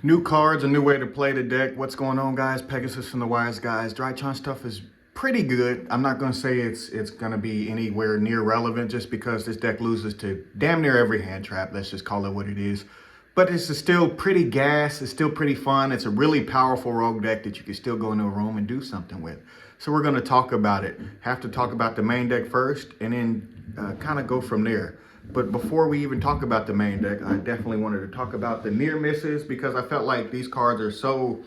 New cards, a new way to play the deck. What's going on, guys? Pegasus and the Wise Guys. Drytron stuff is pretty good. I'm not going to say it's going to be anywhere near relevant just because this deck loses to damn near every hand trap. Let's just call it what it is. But it's still pretty gas. It's still pretty fun. It's a really powerful rogue deck that you can still go into a room and do something with. So we're going to talk about it. Have to talk about the main deck first and then kind of go from there. But before we even talk about the main deck, I definitely wanted to talk about the near misses because I felt like these cards are so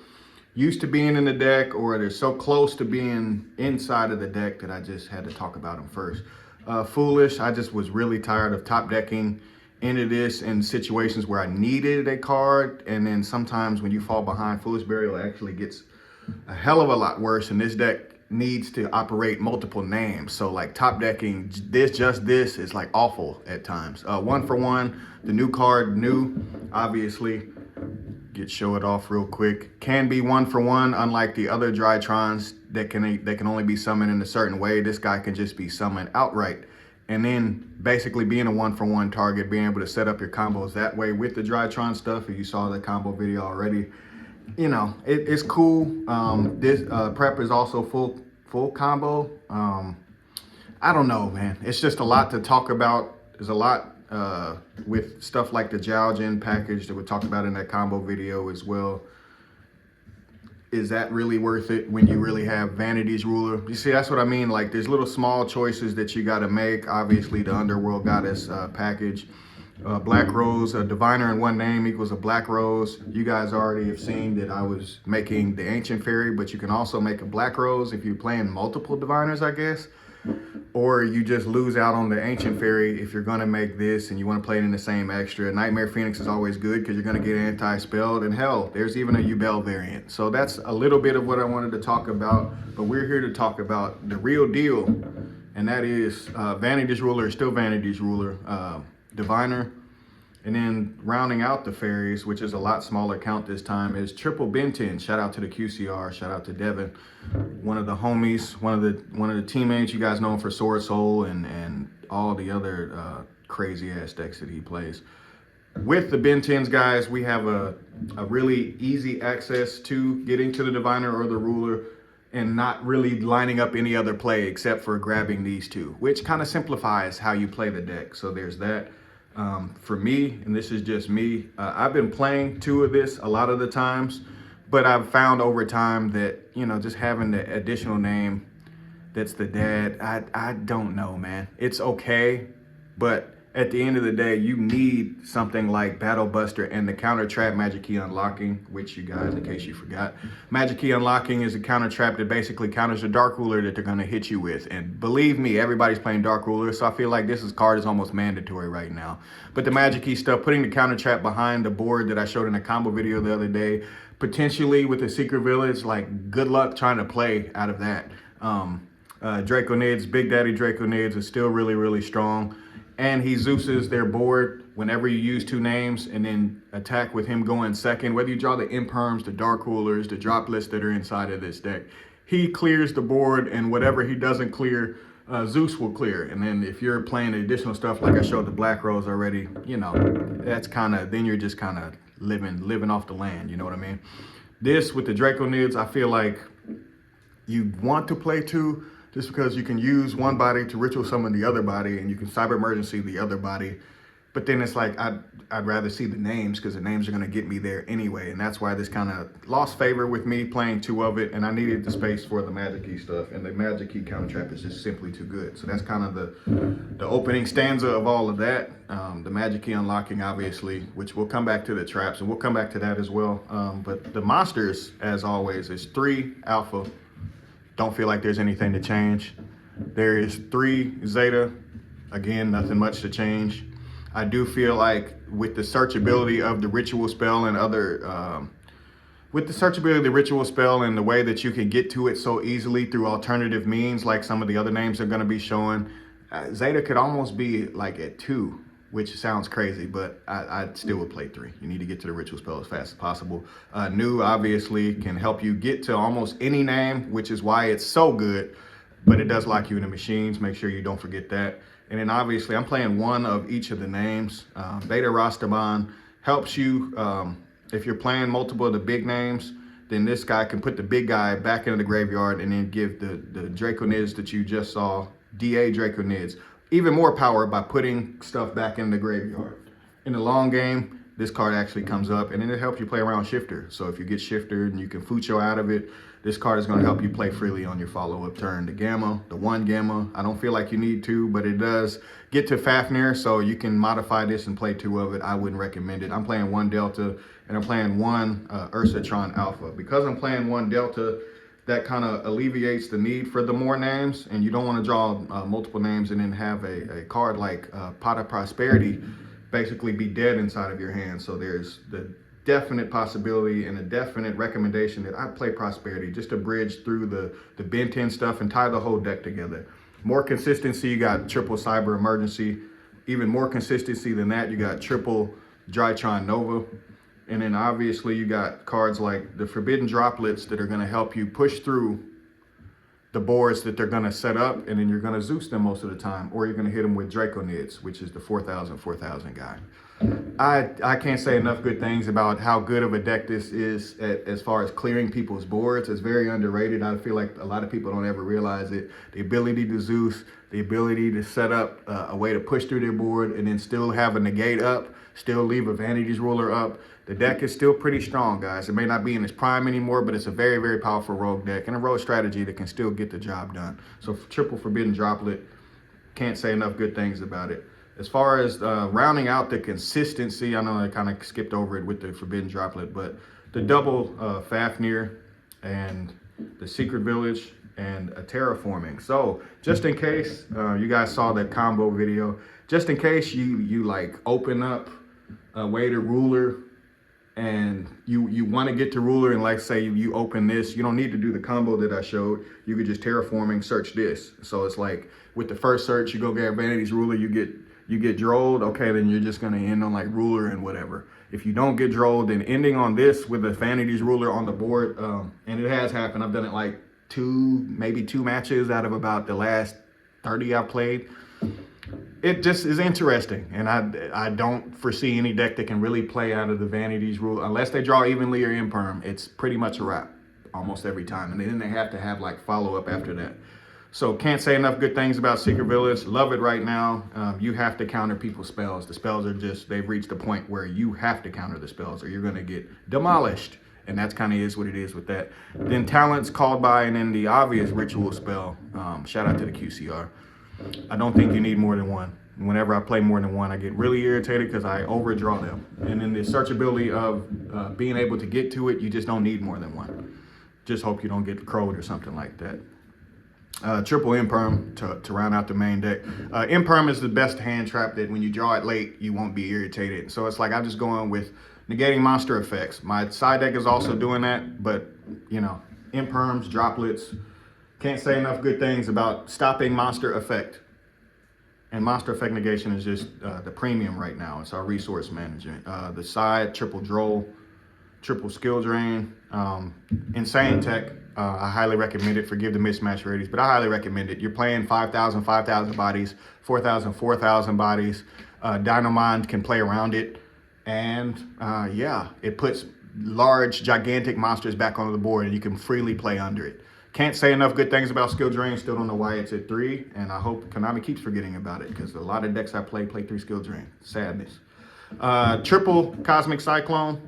used to being in the deck or they're so close to being inside of the deck that I just had to talk about them first. Foolish, I just was really tired of top decking into this in situations where I needed a card, and then sometimes when you fall behind, Foolish Burial actually gets a hell of a lot worse, and this deck needs to operate multiple names. So like top decking this is like awful at times. One for one, the new card, new, obviously, show it off real quick. Can be one for one, unlike the other Drytrons that can only be summoned in a certain way. This guy can just be summoned outright. And then basically being a one for one target, being able to set up your combos that way with the Drytron stuff. If you saw the combo video already, you know, it's cool. This prep is also full combo. I don't know, man. It's just a lot to talk about. There's a lot with stuff like the Jiaojin package that we talked about in that combo video as well. Is that really worth it when you really have Vanity's Ruler? You see, that's what I mean. Like, there's little small choices that you got to make. Obviously, the Underworld Goddess package. Black Rose, a diviner in one name equals a Black Rose. You guys already have seen that I was making the Ancient Fairy, but you can also make a Black Rose if you're playing multiple diviners, I guess. Or you just lose out on the Ancient Fairy if you're going to make this and you want to play it in the same extra. Nightmare Phoenix is always good because you're going to get anti-spelled. And hell, there's even a Yubel variant. So that's a little bit of what I wanted to talk about. But we're here to talk about the real deal. And that is Vanity's Ruler is still Vanity's Ruler. Diviner. And then rounding out the fairies, which is a lot smaller count this time, is Triple Benton. Shout out to the QCR, shout out to Devin, one of the homies, one of the teammates. You guys know him for Sword Soul and all the other crazy ass decks that he plays. With the Bentons, guys, we have a really easy access to getting to the diviner or the ruler and not really lining up any other play except for grabbing these two, which kind of simplifies how you play the deck. So there's that. For me, and this is just me, I've been playing two of this a lot of the times, but I've found over time that, you know, just having the additional name that's the dad, I don't know, man. It's okay, but at the end of the day, you need something like Battle Buster and the counter trap Magic Key Unlocking, which you guys, in case you forgot, Magic Key Unlocking is a counter trap that basically counters the Dark Ruler that they're going to hit you with. And believe me, everybody's playing Dark Ruler, so I feel like card is almost mandatory right now. But the Magic Key stuff, putting the counter trap behind the board that I showed in a combo video the other day, potentially with the Secret Village, like, good luck trying to play out of that. Draconids, Big Daddy Draconids is still really, really strong. And he Zeus's their board whenever you use two names and then attack with him going second. Whether you draw the Imperms, the Dark Rulers, the droplets that are inside of this deck, he clears the board, and whatever he doesn't clear, Zeus will clear. And then if you're playing the additional stuff like I showed the Black Rose already, you know, that's kind of, then you're just kind of living off the land, you know what I mean? This with the Draconids, I feel like you want to play two, just because you can use one body to ritual summon the other body and you can cyber emergency the other body. But then it's like, I'd rather see the names because the names are going to get me there anyway. And that's why this kind of lost favor with me playing two of it. And I needed the space for the Magic Key stuff. And the Magic Key counter trap is just simply too good. So that's kind of the opening stanza of all of that. The Magic Key Unlocking, obviously, which we'll come back to the traps. And we'll come back to that as well. But the monsters, as always, is 3 alpha. Don't feel like there's anything to change. There is 3 Zeta. Again, nothing much to change. I do feel like with the searchability of the ritual spell and other, with the searchability of the ritual spell and the way that you can get to it so easily through alternative means, like some of the other names are gonna be showing, Zeta could almost be like at 2, which sounds crazy, but I still would play 3. You need to get to the ritual spell as fast as possible. New, obviously, can help you get to almost any name, which is why it's so good, but it does lock you in the machines. Make sure you don't forget that. And then obviously, I'm playing one of each of the names. Beta Rastaban helps you If you're playing multiple of the big names, then this guy can put the big guy back into the graveyard and then give the Draconids that you just saw, DA Draconids, even more power by putting stuff back in the graveyard. In the long game, this card actually comes up, and then it helps you play around Shifter. So if you get Shifter and you can Fucho out of it, this card is going to help you play freely on your follow-up turn. The Gamma, the 1 Gamma, I don't feel like you need 2, but it does get to Fafnir, so you can modify this and play 2 of it. I wouldn't recommend it. I'm playing 1 Delta, and I'm playing 1 Ursatron Alpha. Because I'm playing 1 Delta, that kind of alleviates the need for the more names, and you don't want to draw multiple names and then have a card like Pot of Prosperity basically be dead inside of your hand. So there's the definite possibility and a definite recommendation that I play Prosperity just to bridge through the Ben 10 stuff and tie the whole deck together. More consistency, you got triple Cyber Emergency. Even more consistency than that, you got triple Drytron Nova. And then obviously you got cards like the Forbidden Droplets that are going to help you push through the boards that they're going to set up, and then you're going to Zeus them most of the time, or you're going to hit them with Draconids, which is the 4,000 guy. I can't say enough good things about how good of a deck this is as far as clearing people's boards. It's very underrated. I feel like a lot of people don't ever realize it. The ability to Zeus, the ability to set up a way to push through their board and then still have a negate up, still leave a Vanity's Ruler up. The deck is still pretty strong, guys. It may not be in its prime anymore, but it's a very, very powerful rogue deck and a rogue strategy that can still get the job done. So triple Forbidden Droplet, can't say enough good things about it. As far as rounding out the consistency, I know I kind of skipped over it with the Forbidden Droplet, but the double Fafnir and the Secret Village and a Terraforming. So just in case you guys saw that combo video, just in case you like open up a way to Ruler and you want to get to Ruler, and like say you open this, you don't need to do the combo that I showed. You could just Terraforming search this. So it's like with the first search, you go get Vanity's Ruler, you get drolled, okay, then you're just gonna end on like Ruler and whatever. If you don't get drolled, then ending on this with a Vanity's Ruler on the board, and it has happened. I've done it like maybe two matches out of about the last 30 I've played. It just is interesting, and I don't foresee any deck that can really play out of the Vanity's Rule unless they draw evenly or imperm. It's pretty much a wrap almost every time, and then they have to have like follow-up after that. So can't say enough good things about Secret Village. Love it right now. You have to counter people's spells. The spells are just, they've reached the point where you have to counter the spells or you're going to get demolished. And that's kind of is what it is with that. Then Talents, Called By, and then the obvious Ritual spell. Shout out to the QCR. I don't think you need more than one. Whenever I play more than one, I get really irritated because I overdraw them. And then the searchability of being able to get to it, you just don't need more than one. Just hope you don't get crowed or something like that. Triple Imperm to round out the main deck. Imperm is the best hand trap that when you draw it late, you won't be irritated. So it's like I'm just going with negating monster effects. My side deck is also doing that, but you know, Imperms, Droplets, can't say enough good things about stopping monster effect. And monster effect negation is just the premium right now. It's our resource management. The side, triple Droll, triple Skill Drain, insane tech. I highly recommend it. Forgive the mismatch ratings, but I highly recommend it. You're playing 5,000 bodies, 4,000 bodies. Dynamind can play around it. And yeah, it puts large, gigantic monsters back onto the board and you can freely play under it. Can't say enough good things about Skill Drain. Still don't know why it's at 3. And I hope Konami keeps forgetting about it because a lot of decks I play 3 Skill Drain. Sadness. Triple Cosmic Cyclone.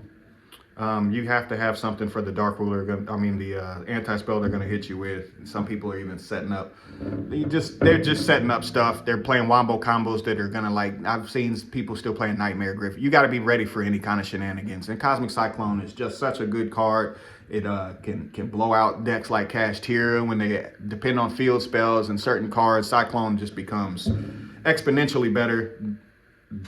You have to have something for the Dark Ruler. The anti-spell they're going to hit you with. Some people are even setting up. They're just setting up stuff. They're playing wombo combos that are going to like, I've seen people still playing Nightmare Griffin. You got to be ready for any kind of shenanigans. And Cosmic Cyclone is just such a good card. It can blow out decks like Kashtira when they depend on field spells and certain cards. Cyclone just becomes exponentially better.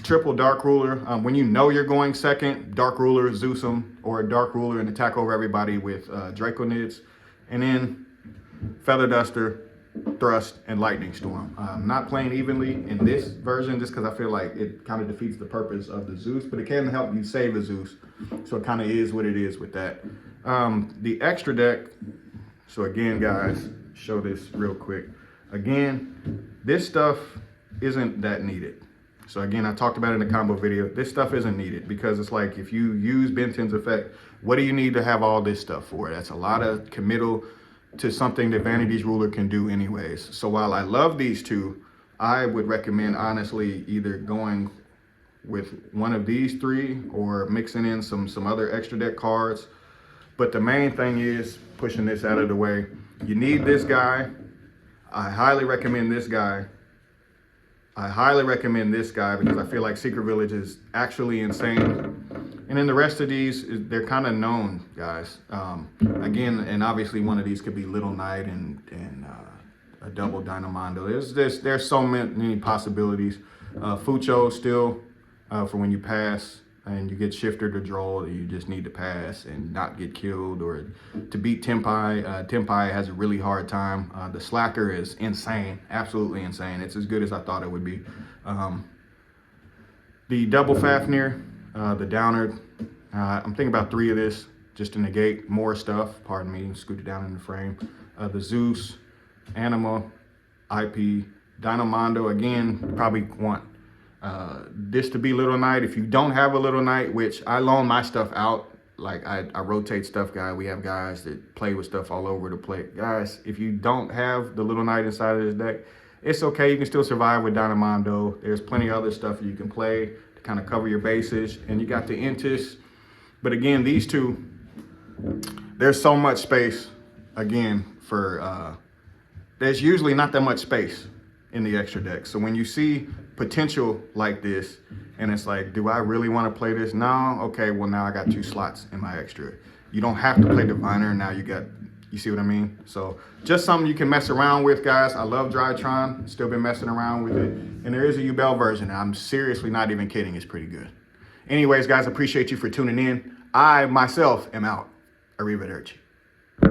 Triple Dark Ruler. When you know you're going second, Dark Ruler, Zeus them, or Dark Ruler and attack over everybody with Draconids. And then Feather Duster, Thrust, and Lightning Storm. I'm not playing evenly in this version just because I feel like it kind of defeats the purpose of the Zeus, but it can help you save a Zeus. So it kind of is what it is with that. The extra deck. So again, guys, show this real quick. Again, this stuff isn't that needed. So again, I talked about it in the combo video. This stuff isn't needed because it's like if you use Benton's effect, what do you need to have all this stuff for? That's a lot of committal to something that Vanity's ruler can do anyways. So while I love these two, I would recommend honestly either going with one of these three or mixing in some other extra deck cards. But the main thing is pushing this out of the way. You need this guy. I highly recommend this guy. I highly recommend this guy because I feel like Secret Village is actually insane. And then the rest of these, they're kind of known, guys. Again, and obviously one of these could be Little Knight and a double Dynamondo. There's so many possibilities. Fucho still for when you pass and you get shifted or draw, you just need to pass and not get killed. Or to beat Tempai, Tempai has a really hard time. The Slacker is insane, absolutely insane. It's as good as I thought it would be. The double Fafnir, the Downer, I'm thinking about 3 of this just to negate more stuff. Pardon me, scoot it down in the frame. The Zeus, Anima, IP, Dynamondo, again, probably want this to be Little Knight. If you don't have a Little Knight, which I loan my stuff out, like I rotate stuff, guy. We have guys that play with stuff all over the place. Guys, if you don't have the Little Knight inside of this deck, it's okay. You can still survive with Dynamondo. There's plenty of other stuff you can play to kind of cover your bases. And you got the Intis. But again, these two, there's so much space, again, for, there's usually not that much space in the extra deck. So when you see potential like this, and it's like, do I really want to play this? No, okay, well now I got 2 slots in my extra. You don't have to play Diviner, now you see what I mean? So just something you can mess around with, guys. I love Drytron, still been messing around with it. And there is a Ubel version, and I'm seriously not even kidding, it's pretty good. Anyways, guys, appreciate you for tuning in. I myself am out. Arrivederci.